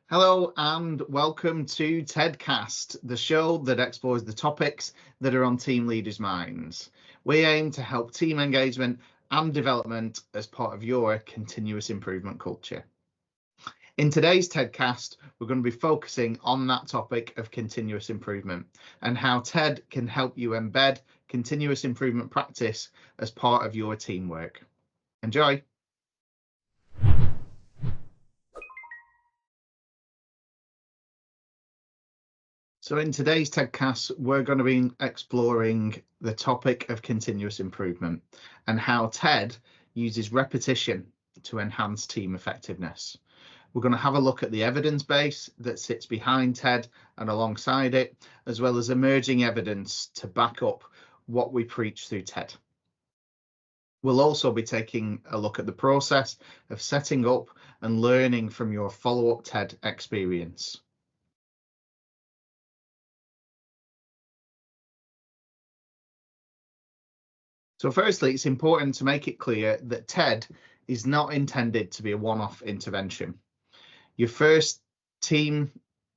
Hello and welcome to TEDCast, the show that explores the topics that are on team leaders' minds. We aim to help team engagement and development as part of your continuous improvement culture. In today's TEDCast, we're going to be focusing on that topic of continuous improvement and how TED can help you embed continuous improvement practice as part of your teamwork. Enjoy. So in today's TEDcast, we're going to be exploring the topic of continuous improvement and how TED uses repetition to enhance team effectiveness. We're going to have a look at the evidence base that sits behind TED and alongside it, as well as emerging evidence to back up what we preach through TED. We'll also be taking a look at the process of setting up and learning from your follow-up TED experience. So firstly, it's important to make it clear that TED is not intended to be a one-off intervention. Your first team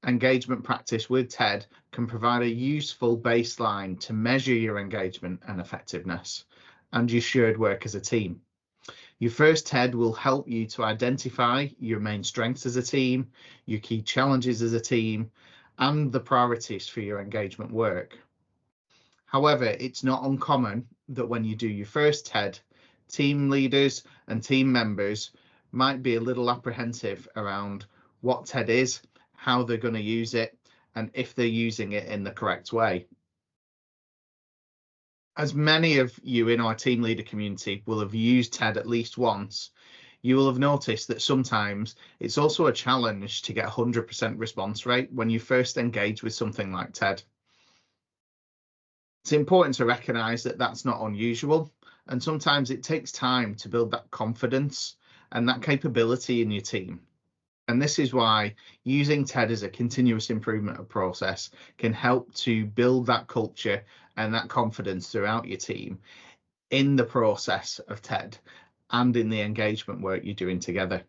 engagement practice with TED can provide a useful baseline to measure your engagement and effectiveness and your shared work as a team. Your first TED will help you to identify your main strengths as a team, your key challenges as a team, and the priorities for your engagement work. However, it's not uncommon that when you do your first TED, team leaders and team members might be a little apprehensive around what TED is, how they're going to use it, and if they're using it in the correct way. As many of you in our team leader community will have used TED at least once, you will have noticed that sometimes it's also a challenge to get 100% response rate when you first engage with something like TED. It's important to recognize that that's not unusual, and sometimes it takes time to build that confidence and that capability in your team. And this is why using TED as a continuous improvement process can help to build that culture and that confidence throughout your team in the process of TED and in the engagement work you're doing together.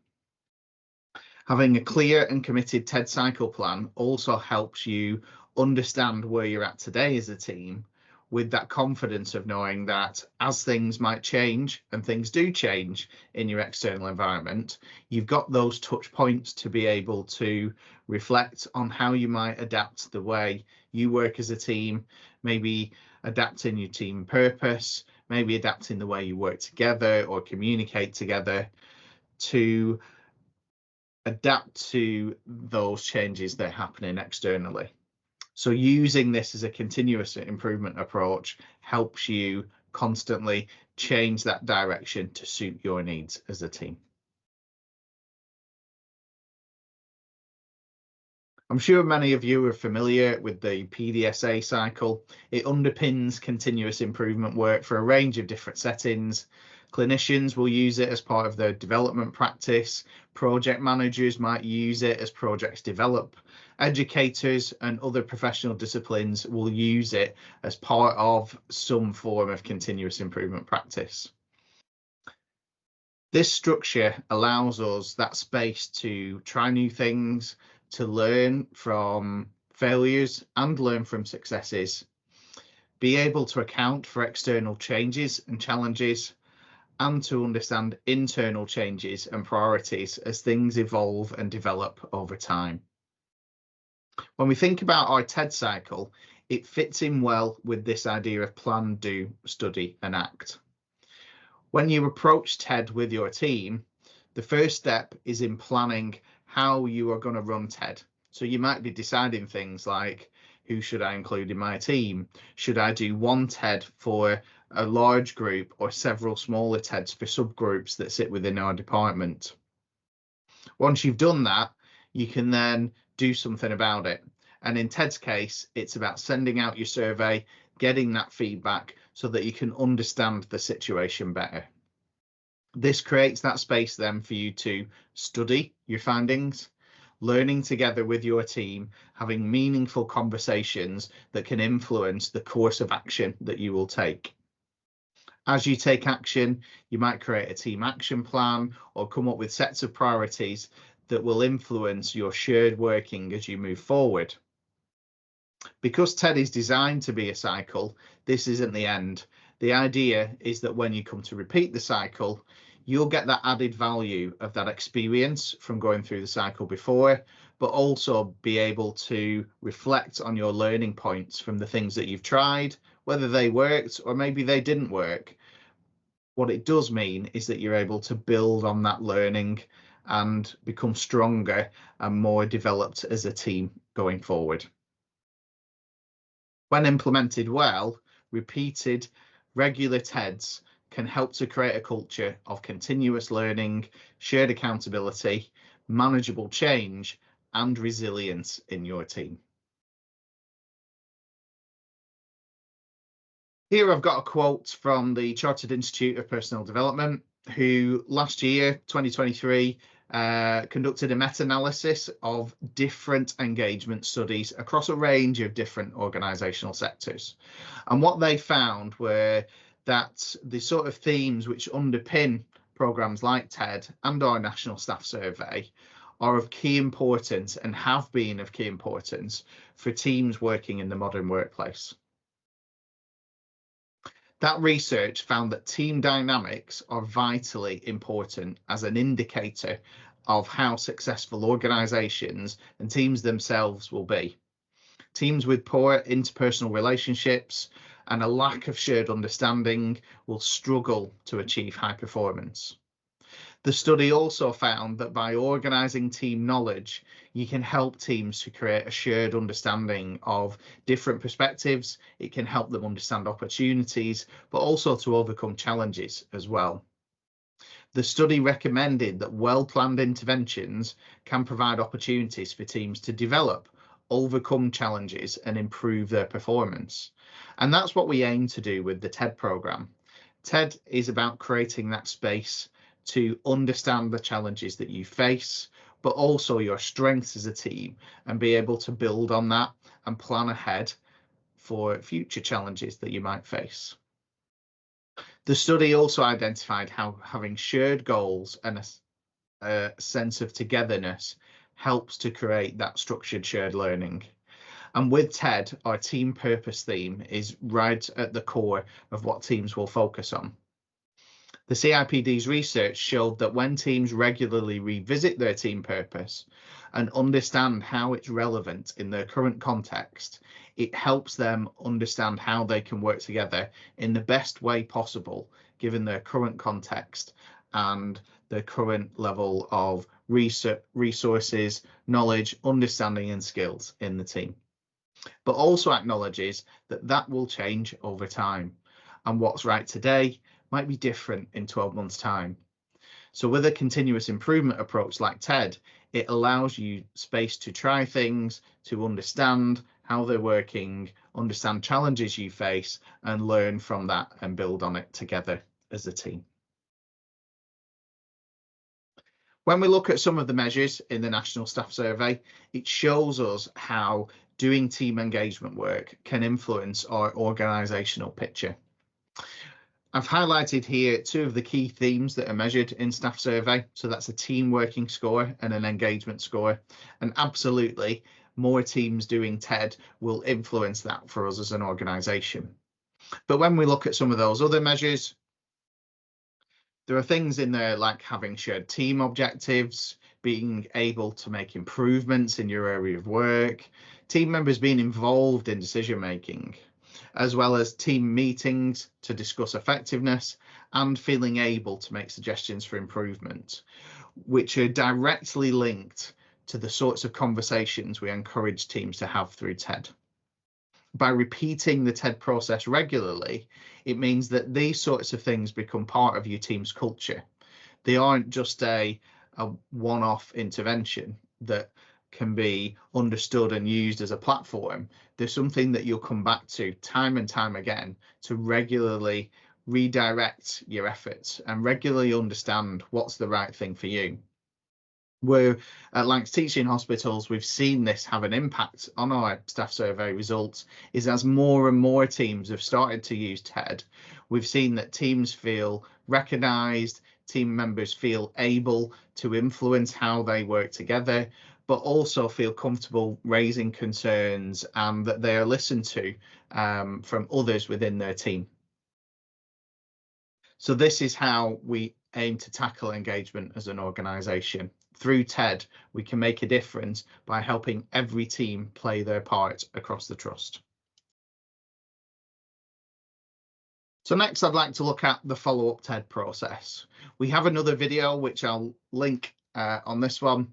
Having a clear and committed TED cycle plan also helps you understand where you're at today as a team, with that confidence of knowing that as things might change, and things do change in your external environment, you've got those touch points to be able to reflect on how you might adapt the way you work as a team, maybe adapting your team purpose, maybe adapting the way you work together or communicate together to adapt to those changes that are happening externally. So using this as a continuous improvement approach helps you constantly change that direction to suit your needs as a team. I'm sure many of you are familiar with the PDSA cycle. It underpins continuous improvement work for a range of different settings. Clinicians will use it as part of their development practice. Project managers might use it as projects develop. Educators and other professional disciplines will use it as part of some form of continuous improvement practice. This structure allows us that space to try new things, to learn from failures and learn from successes, be able to account for external changes and challenges, and to understand internal changes and priorities as things evolve and develop over time. When we think about our TED cycle, it fits in well with this idea of plan, do, study, and act. When you approach TED with your team, the first step is in planning how you are going to run TED. So you might be deciding things like, who should I include in my team? Should I do one TED for a large group or several smaller TEDs for subgroups that sit within our department? Once you've done that, you can then do something about it. And in TED's case, it's about sending out your survey, getting that feedback so that you can understand the situation better. This creates that space then for you to study your findings, learning together with your team, having meaningful conversations that can influence the course of action that you will take. As you take action, you might create a team action plan or come up with sets of priorities that will influence your shared working as you move forward. Because TED is designed to be a cycle, this isn't the end. The idea is that when you come to repeat the cycle, you'll get that added value of that experience from going through the cycle before, but also be able to reflect on your learning points from the things that you've tried, whether they worked or maybe they didn't work. What it does mean is that you're able to build on that learning and become stronger and more developed as a team going forward. When implemented well, repeated regular TEDs can help to create a culture of continuous learning, shared accountability, manageable change, and resilience in your team. Here I've got a quote from the Chartered Institute of Personnel Development, who last year, 2023, conducted a meta-analysis of different engagement studies across a range of different organisational sectors. And what they found were that the sort of themes which underpin programmes like TED and our National Staff Survey are of key importance and have been of key importance for teams working in the modern workplace. That research found that team dynamics are vitally important as an indicator of how successful organisations and teams themselves will be. Teams with poor interpersonal relationships and a lack of shared understanding will struggle to achieve high performance. The study also found that by organising team knowledge, you can help teams to create a shared understanding of different perspectives. It can help them understand opportunities, but also to overcome challenges as well. The study recommended that well-planned interventions can provide opportunities for teams to develop, overcome challenges, and improve their performance. And that's what we aim to do with the TED programme. TED is about creating that space to understand the challenges that you face, but also your strengths as a team, and be able to build on that and plan ahead for future challenges that you might face. The study also identified how having shared goals and a sense of togetherness helps to create that structured shared learning. And with TED, our team purpose theme is right at the core of what teams will focus on. The CIPD's research showed that when teams regularly revisit their team purpose and understand how it's relevant in their current context, it helps them understand how they can work together in the best way possible, given their current context and their current level of resources, knowledge, understanding, and skills in the team. But also acknowledges that that will change over time, and what's right today might be different in 12 months' time. So with a continuous improvement approach like TED, it allows you space to try things, to understand how they're working, understand challenges you face, and learn from that and build on it together as a team. When we look at some of the measures in the National Staff Survey, it shows us how doing team engagement work can influence our organisational picture. I've highlighted here two of the key themes that are measured in Staff Survey. So that's a team working score and an engagement score. And absolutely, more teams doing TED will influence that for us as an organisation. But when we look at some of those other measures, there are things in there like having shared team objectives, being able to make improvements in your area of work, team members being involved in decision making, as well as team meetings to discuss effectiveness and feeling able to make suggestions for improvement, which are directly linked to the sorts of conversations we encourage teams to have through TED. By repeating the TED process regularly, it means that these sorts of things become part of your team's culture. They aren't just a one-off intervention that can be understood and used as a platform. There's something that you'll come back to time and time again to regularly redirect your efforts and regularly understand what's the right thing for you. We're at Lancs Teaching Hospitals, we've seen this have an impact on our staff survey results, is as more and more teams have started to use TED, we've seen that teams feel recognised, team members feel able to influence how they work together, but also feel comfortable raising concerns and that they are listened to from others within their team. So this is how we aim to tackle engagement as an organisation. Through TED, we can make a difference by helping every team play their part across the trust. So next, I'd like to look at the follow-up TED process. We have another video, which I'll link on this one,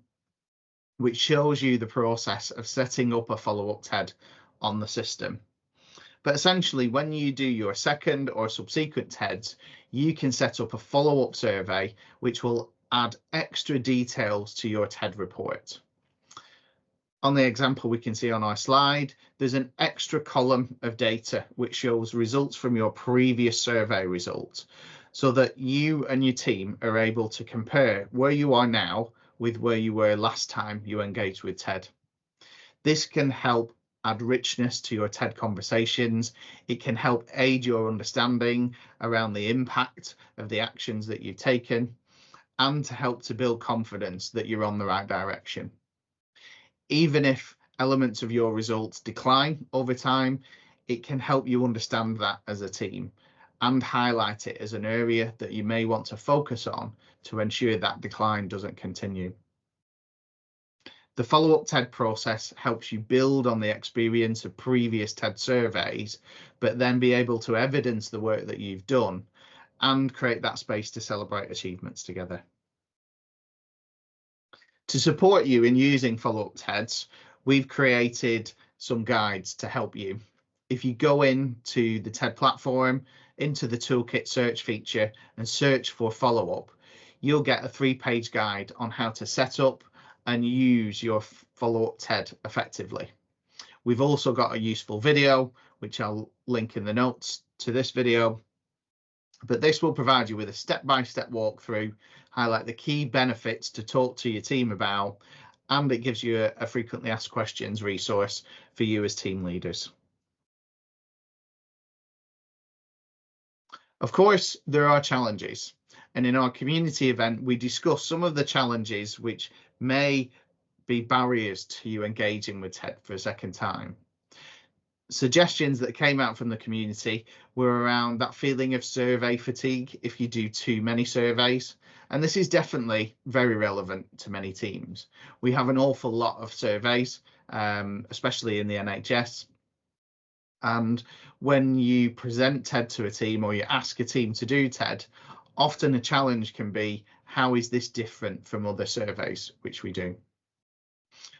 which shows you the process of setting up a follow-up TED on the system. But essentially, when you do your second or subsequent TEDs, you can set up a follow-up survey, which will add extra details to your TED report. On the example we can see on our slide, there's an extra column of data which shows results from your previous survey results, so that you and your team are able to compare where you are now with where you were last time you engaged with TED. This can help add richness to your TED conversations. It can help aid your understanding around the impact of the actions that you've taken, and to help to build confidence that you're on the right direction. Even if elements of your results decline over time, it can help you understand that as a team and highlight it as an area that you may want to focus on to ensure that decline doesn't continue. The follow-up TED process helps you build on the experience of previous TED surveys, but then be able to evidence the work that you've done and create that space to celebrate achievements together. To support you in using follow-up TEDs, we've created some guides to help you. If you go into the TED platform, into the toolkit search feature and search for follow-up, you'll get a 3-page guide on how to set up and use your follow-up TED effectively. We've also got a useful video, which I'll link in the notes to this video, but this will provide you with a step-by-step walkthrough, highlight the key benefits to talk to your team about, and it gives you a frequently asked questions resource for you as team leaders. Of course, there are challenges, and in our community event, we discuss some of the challenges which may be barriers to you engaging with TED for a second time. Suggestions that came out from the community were around that feeling of survey fatigue if you do too many surveys. And this is definitely very relevant to many teams. We have an awful lot of surveys, especially in the NHS. And when you present TED to a team or you ask a team to do TED, often a challenge can be, how is this different from other surveys which we do?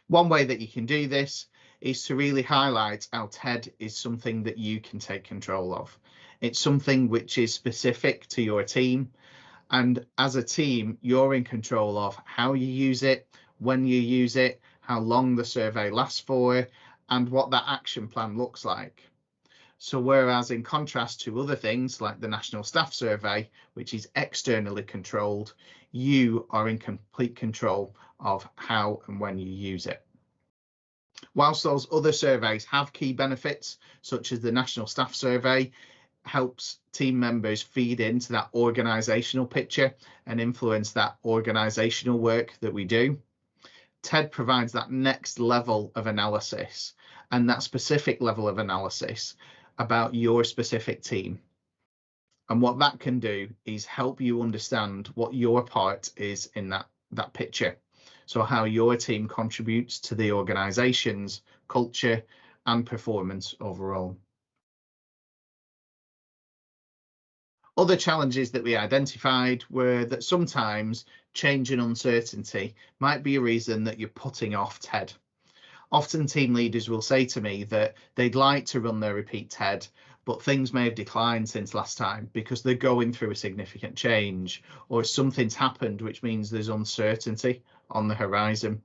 One way that you can do this is to really highlight how TED is something that you can take control of. It's something which is specific to your team. And as a team, you're in control of how you use it, when you use it, how long the survey lasts for, and what that action plan looks like. So whereas in contrast to other things like the National Staff Survey, which is externally controlled, you are in complete control of how and when you use it. Whilst those other surveys have key benefits, such as the National Staff Survey, helps team members feed into that organisational picture and influence that organisational work that we do, TED provides that next level of analysis, and that specific level of analysis about your specific team. And what that can do is help you understand what your part is in that picture. So how your team contributes to the organisation's culture and performance overall. Other challenges that we identified were that sometimes change and uncertainty might be a reason that you're putting off TED. Often team leaders will say to me that they'd like to run their repeat TED, but things may have declined since last time because they're going through a significant change, or something's happened which means there's uncertainty on the horizon.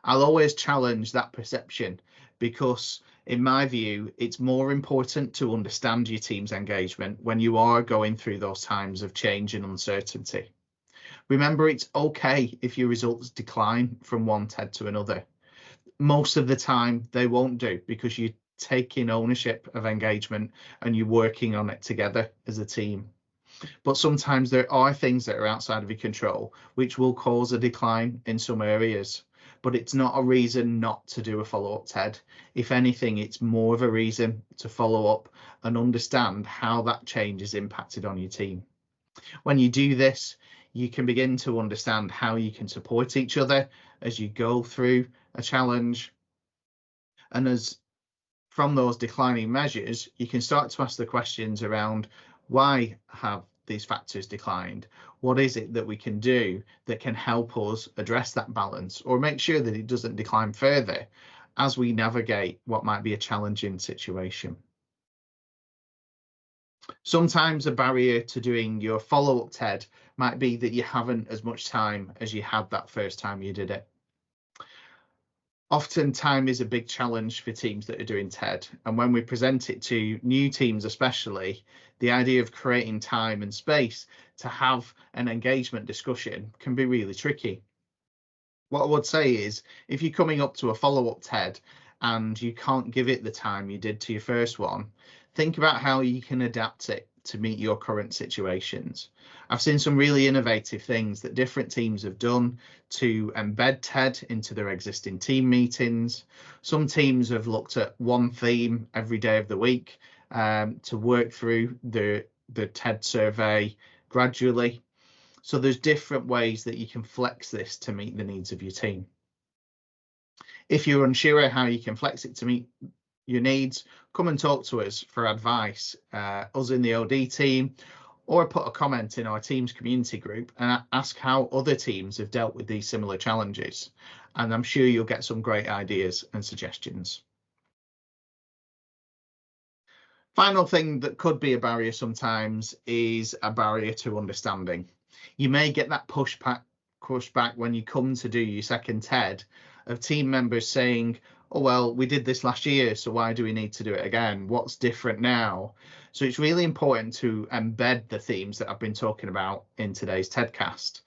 I'll always challenge that perception because, in my view, it's more important to understand your team's engagement when you are going through those times of change and uncertainty. Remember, it's okay if your results decline from one TED to another. Most of the time they won't do, because you're taking ownership of engagement and you're working on it together as a team. But sometimes there are things that are outside of your control which will cause a decline in some areas, but it's not a reason not to do a follow-up TED. If anything, it's more of a reason to follow up and understand how that change is impacted on your team. When you do this, you can begin to understand how you can support each other as you go through a challenge. And as from those declining measures, you can start to ask the questions around, why have these factors declined? What is it that we can do that can help us address that balance, or make sure that it doesn't decline further as we navigate what might be a challenging situation? Sometimes a barrier to doing your follow-up TED might be that you haven't as much time as you had that first time you did it. Often time is a big challenge for teams that are doing TED, and when we present it to new teams especially, the idea of creating time and space to have an engagement discussion can be really tricky. What I would say is, if you're coming up to a follow-up TED and you can't give it the time you did to your first one, think about how you can adapt it to meet your current situations. I've seen some really innovative things that different teams have done to embed TED into their existing team meetings. Some teams have looked at one theme every day of the week to work through the TED survey gradually. So there's different ways that you can flex this to meet the needs of your team. If you're unsure how you can flex it to meet your needs, come and talk to us for advice, us in the OD team, or put a comment in our team's community group and ask how other teams have dealt with these similar challenges. And I'm sure you'll get some great ideas and suggestions. Final thing that could be a barrier sometimes is a barrier to understanding. You may get that pushback when you come to do your second TED of team members saying, oh, well, we did this last year, so why do we need to do it again? What's different now? So it's really important to embed the themes that I've been talking about in today's TEDcast.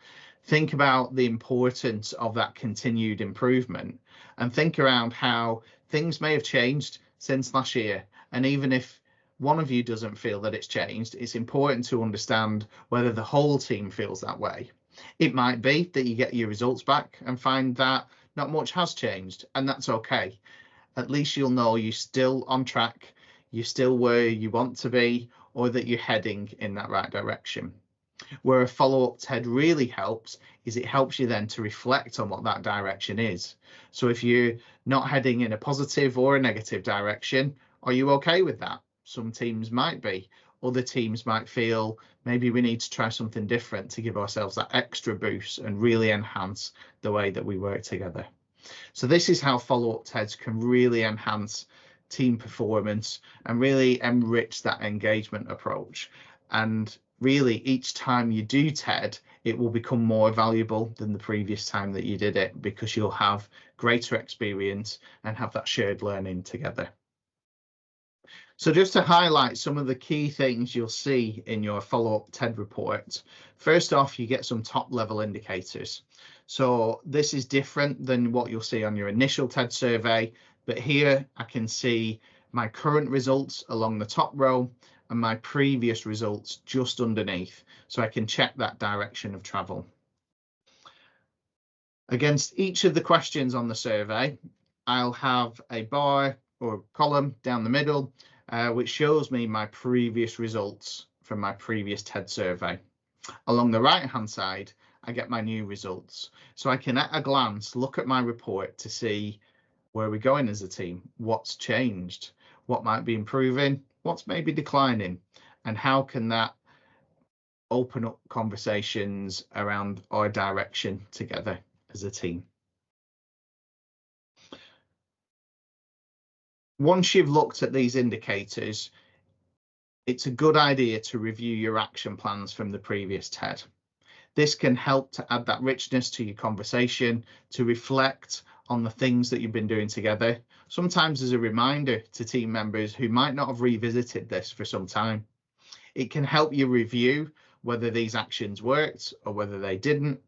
Think about the importance of that continued improvement, and think around how things may have changed since last year. And even if one of you doesn't feel that it's changed, it's important to understand whether the whole team feels that way. It might be that you get your results back and find that not much has changed, and that's okay. At least you'll know you're still on track, you're still where you want to be, or that you're heading in that right direction. Where a follow-up TED really helps is it helps you then to reflect on what that direction is. So if you're not heading in a positive or a negative direction, are you okay with that? Some teams might be. Other teams might feel maybe we need to try something different to give ourselves that extra boost and really enhance the way that we work together. So this is how follow-up TEDs can really enhance team performance and really enrich that engagement approach. And really, each time you do TED, it will become more valuable than the previous time that you did it, because you'll have greater experience and have that shared learning together. So just to highlight some of the key things you'll see in your follow-up TED report, first off, you get some top level indicators. So this is different than what you'll see on your initial TED survey, but here I can see my current results along the top row and my previous results just underneath, so I can check that direction of travel. Against each of the questions on the survey, I'll have a bar or column down the middle, which shows me my previous results from my previous TED survey. Along the right hand side, I get my new results. So I can at a glance look at my report to see where we're going as a team, what's changed, what might be improving, what's maybe declining, and how can that open up conversations around our direction together as a team. Once you've looked at these indicators, it's a good idea to review your action plans from the previous TED. This can help to add that richness to your conversation, to reflect on the things that you've been doing together, sometimes as a reminder to team members who might not have revisited this for some time. It can help you review whether these actions worked or whether they didn't,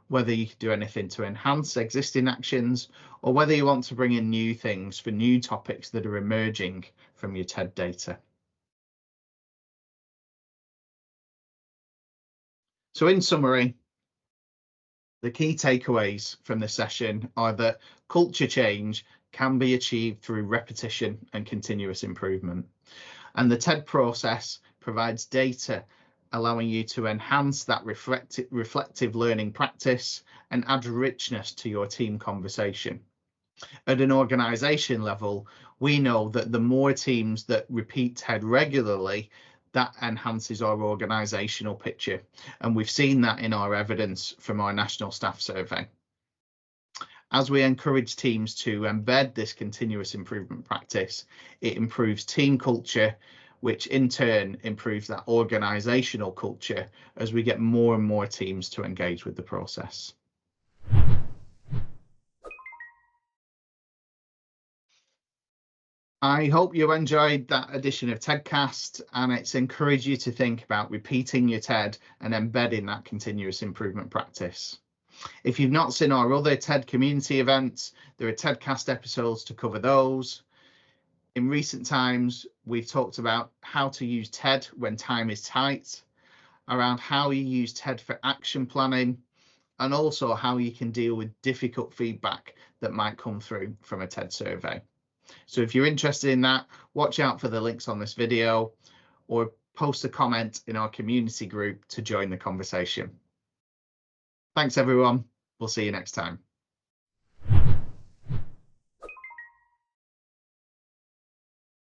whether you could do anything to enhance existing actions, or whether you want to bring in new things for new topics that are emerging from your TED data. So in summary, the key takeaways from this session are that culture change can be achieved through repetition and continuous improvement. And the TED process provides data allowing you to enhance that reflective learning practice and add richness to your team conversation. At an organisation level, we know that the more teams that repeat TED regularly, that enhances our organisational picture. And we've seen that in our evidence from our national staff survey. As we encourage teams to embed this continuous improvement practice, it improves team culture, which in turn improves that organisational culture as we get more and more teams to engage with the process. I hope you enjoyed that edition of TEDcast, and it's encouraged you to think about repeating your TED and embedding that continuous improvement practice. If you've not seen our other TED community events, there are TEDcast episodes to cover those. In recent times, we've talked about how to use TED when time is tight, around how you use TED for action planning, and also how you can deal with difficult feedback that might come through from a TED survey. So if you're interested in that, watch out for the links on this video or post a comment in our community group to join the conversation. Thanks, everyone. We'll see you next time.